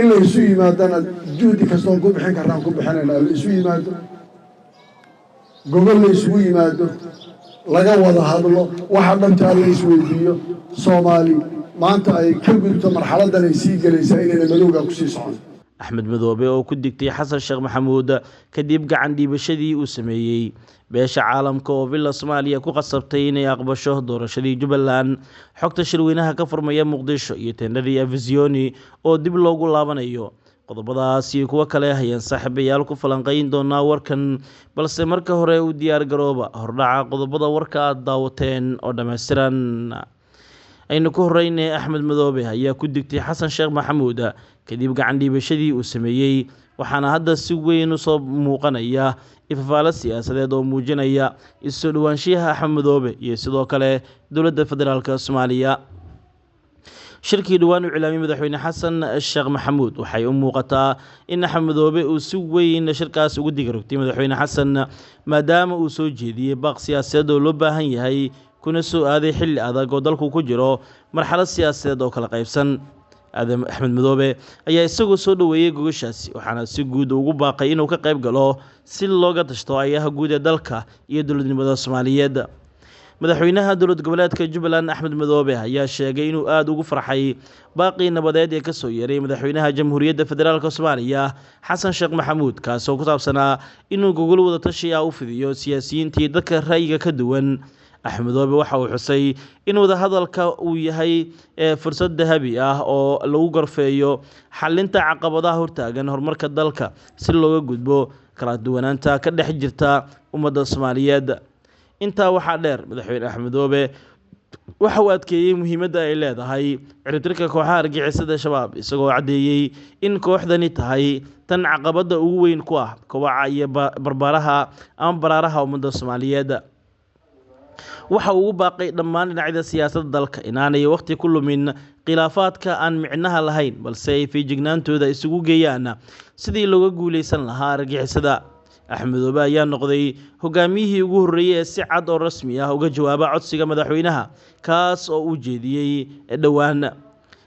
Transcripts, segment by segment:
إلا يسوي ما دنا جودي كستون كوب حين كرام كوب حين لا يسوي ما دو قبل يسوي ما دو لقى وضع هذا الله واحد من تالي يسوي فيه صومالي ما أنت أي كل مرحلة دنا يسيق ليس إلى الملوك كسيس عن axmed madoobe oo ku digtay xasan sheekh maxamuud kadib gacan dhiibashadii uu sameeyey beesha caalamka oo villa Soomaaliya ku qasabtay inay aqbasho doorashadii Jubbaland xogta shirweynaha ka furmaya Muqdisho iyo tendadii Afisioni oo dib loogu laabanayo qodobadaas iyo kuwa kale hayaan saaxiibayaal ku falanqayn doona warkan balse marka hore u diyaar garooba hordhaca qodobada warka aad daawateen oo dhameystiran aynu ku horeynay axmed madoobe ayaa ku digtay xasan sheekh maxamuud kadib gacan dhiibashadii uu sameeyey waxaana hadda si weyn u soo muuqanaya ifafaalo siyaasadeed oo muujinaya isu dhawaanshiyaha axmed madoobe iyo sidoo kale dowladda federaalka Soomaaliya shirkii dhawaan u cilaamay madaxweyne xasan sheekh maxamuud waxay u muuqataa in axmed madoobe uu si weyn shirkaas ugu digarogtay madaxweyne xasan maadaama uu soo jeediyey baaq siyaasadeed oo loo baahan yahay kuna soo aaday xilli adag oo dalku ku jiro marxalad siyaasadeed oo kala qaybsan axmed madoobe ayaa isagoo soo dhaweeyay gogashaasi waxaana si guud ugu baaqay inuu ka qayb galo si looga tashto ayaha guud ee dalka iyo dowladnimada Soomaaliyeed madaxweynaha dowlad goboleedka Jubbaland axmed madoobe ayaa sheegay inuu aad ugu farxay baaqii nabadeed ee ka soo yeeray madaxweynaha jamhuuriyadda federaalka Soomaaliya xasan sheekh maxamuud kaas oo ku saabsanaa inuu gogol wada tashi u fidiyo siyaasiyiintii dadka ra'yiga ka duwan axmed madoobe waxa uu xusay in wada hadalka uu yahay fursad dahabi ah oo lagu gorfeeyo xalinta caqabadaha hortaagan horumarka dalka si looga gudbo kala duwanaanta ka dhex jirta ummadda Soomaaliyeed intaa waxaa dheer madaxweyne axmed madoobe waxa uu adkeeyay muhiimadda ay leedahay ciribtirka kooxaha argagixisada shabaab isagoo cadeeyay in kooxdani tahay tan caqabada ugu weyn ku ah kobaca iyo barbaraha ama baraaraha ummadda Soomaaliyeed waxa uu baaqay dhammaan dhinacyada siyaasadda dalka inaanay waqti ku lumin khilaafaadka aan micnaha lahayn balse ay feejignaantooda isugu geeyaan sidii looga guuleysan lahaa argagixisada axmed madoobe ayaa noqday hogaamiyihii ugu horreeyay ee si cad oo rasmi ah uga jawaaba codsiga madaxweynaha kaas oo uu jeediyey dhowaan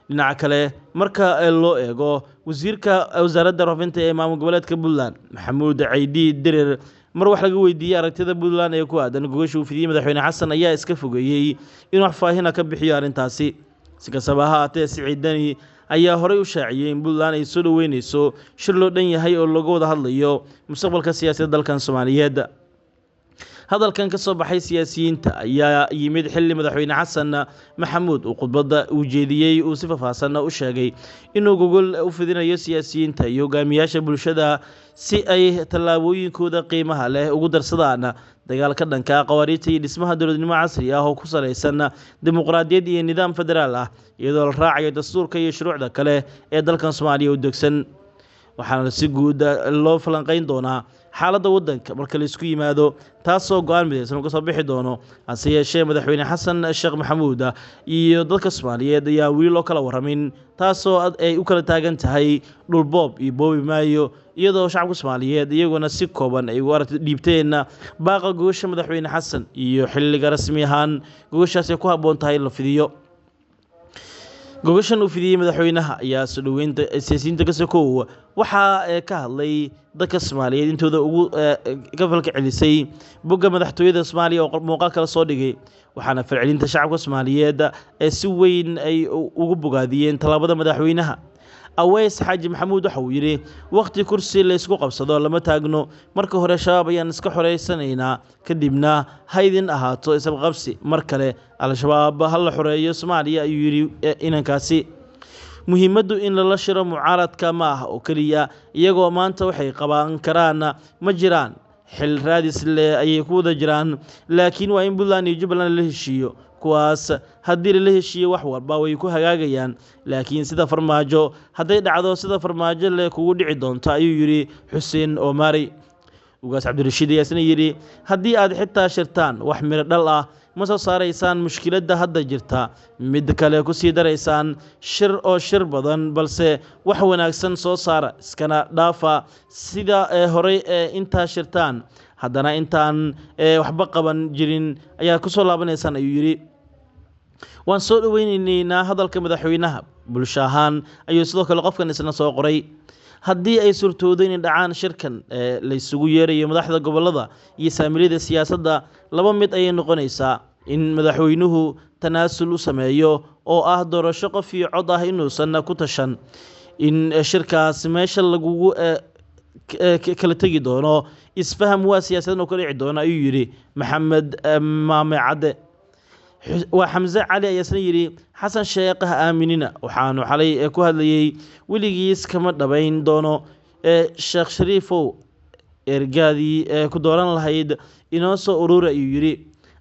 dhinaca kale marka loo eego wasiirka wasaaradda warfaafinta ee maamul goboleedka Puntland Maxamuud Caydi Dirir mar wax laga weydiiyay aragtida Puntland ee ku aadan gogasha uu fidiyay madaxweyne xasan ayaa iska fogeeyay inuu wax faahina ka bixiyo arrintaasi si kastaba ha ahaatee Siciidani ayaa horey u shaaciyay in Puntland ay soo dhaweynayso shir loo dhan yahay oo laga wada hadlayo mustaqbalka siyaasadda dalkan Soomaaliyeed hadalkan ka soo baxay siyaasiyiinta ayaa yimid xilli madaxweyne xasan maxamuud uu khudbadda uu jeediyay uu si faahfaahsan u sheegay inuu gogol u fidinayo siyaasiyiinta iyo hogaamiyaasha bulshada si ay tallaabooyinkooda qiimaha leh ugu darsadaan dagaalka dhanka qawaariinta iyo dhismaha dowladnimo casri ah oo ku saleysan dimuqraadiyad iyo nidaam federaal ah iyadoo la raacayo dastuurka iyo shuruucda kale ee dalkan Soomaaliya u degsan waxaana si guud loo falanqayn doonaa xaaladda waddanka marka la isku yimaado taasoo go'aan midaysan ka soo bixi doono hase yeeshee madaxweyne xasan sheekh maxamuud iyo dadka Soomaaliyeed ayaa weli loo kala waramin taasoo ay u kala taagan tahay dhul boob iyo boobi maayo iyadoo shacabka Soomaaliyeed iyaguna si kooban ay u aragti dhiibteen baaqa gogasha madaxweyne xasan iyo xilliga rasmi ahaan gogashaas ay ku habboon tahay la fidiyo gogashan uu fidiyay madaxweynaha ayaa soo dhaweynta siyaasiyiinta ka sokow waxa ka hadlay dadka Soomaaliyeed intooda ugu ka falka celisay bogga madaxtooyada Soomaaliya oo muuqaal kala soo dhigay waxaana falcelinta shacabka Soomaaliyeed ee si weyn ay ugu bogaadiyeen talaabada madaxweynaha Aweys Xaaji Maxamuud waxa uu yiri waqti kursi la isku qabsado lama taagno marka hore shabaab ayaan iska xoreysanaynaa kadibna haydin ahaato isla qabsi mar kale al-shabaab hal la xoreeyo Soomaaliya ayuu yiri inankaasi muhiimadu in la shiro mucaaradka ma ah oo kaliya iyagoo maanta waxay qaban karaan ma jiraan xil raadis leh ayay ku wada jiraan laakiin waa in Puntland iyo Jubbaland la heshiiyo kuwaas haddii la heshiiyo wax walba way ku hagaagayaan laakiin sida farmaajo haday dhacdo sida farmaajo le kugu dhici doonto ayuu yiri Xuseen Omari ugaas Cabdirashiid ayaa yiri haddii aad xitaa shirtaan wax miro dhal ah ma soo saaraysaan mushkiladda hadda jirta mid kale ku sii daraysaan shir badan balse wax wanaagsan soo saara iskana dhaafa sida hore inta shirtaan haddana intaan waxba qaban jirin ayaa ku soo laabanaysaan ayuu yiri waan soo dhaweynaynaa hadalka madaxweynaha bulsho ahaan ayuu sidoo kale qofkan isna soo qoray. haddii ay suurtoodo in dhacaan shirkan la isugu yeerayo madaxda gobolada iyo saamilada siyaasadda, laba mid ayay noqonaysaa: in madaxweynuhu tanaasul u sameeyo oo ah doorasho qof iyo cod ah inuusan ku tashan, in shirkaas meesha lagugu kala tegi doono, isfaham waa siyaasadna ka dhici doona, ayuu yidhi Maxamed Maame Cadde. waa Xamse Cali ayaa isna yidhi xasan sheekh ha aaminina, waxaanu xalay ku hadlayay weligiis kama dhabayn doono. Sheekh Shariifow ergaadii ku dooran lahayd inoo soo urura, ayuu yidhi.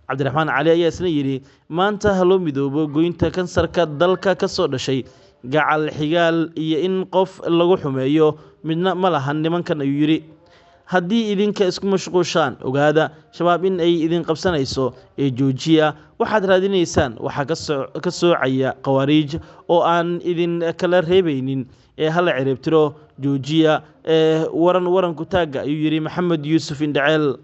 Cabdiraxmaan Cali ayaa isna yidhi maanta ha loo midoobo goynta kansarka dalka ka soo dhashay, gacal xigaal iyo in qof lagu xumeeyo midna ma lahan nimankan, ayuu yidhi. haddii idinka isku mashquushaan, ogaada shabaab in ay idin qabsanayso, ee joojiya waxaad raadinaysaan. waxaa ka soocaya khawaariij oo aan idin kala reebaynin, ee hala ciribtiro, joojiya waranku taagga, ayuu yidhi Maxamed Yuusuf Indhaceel.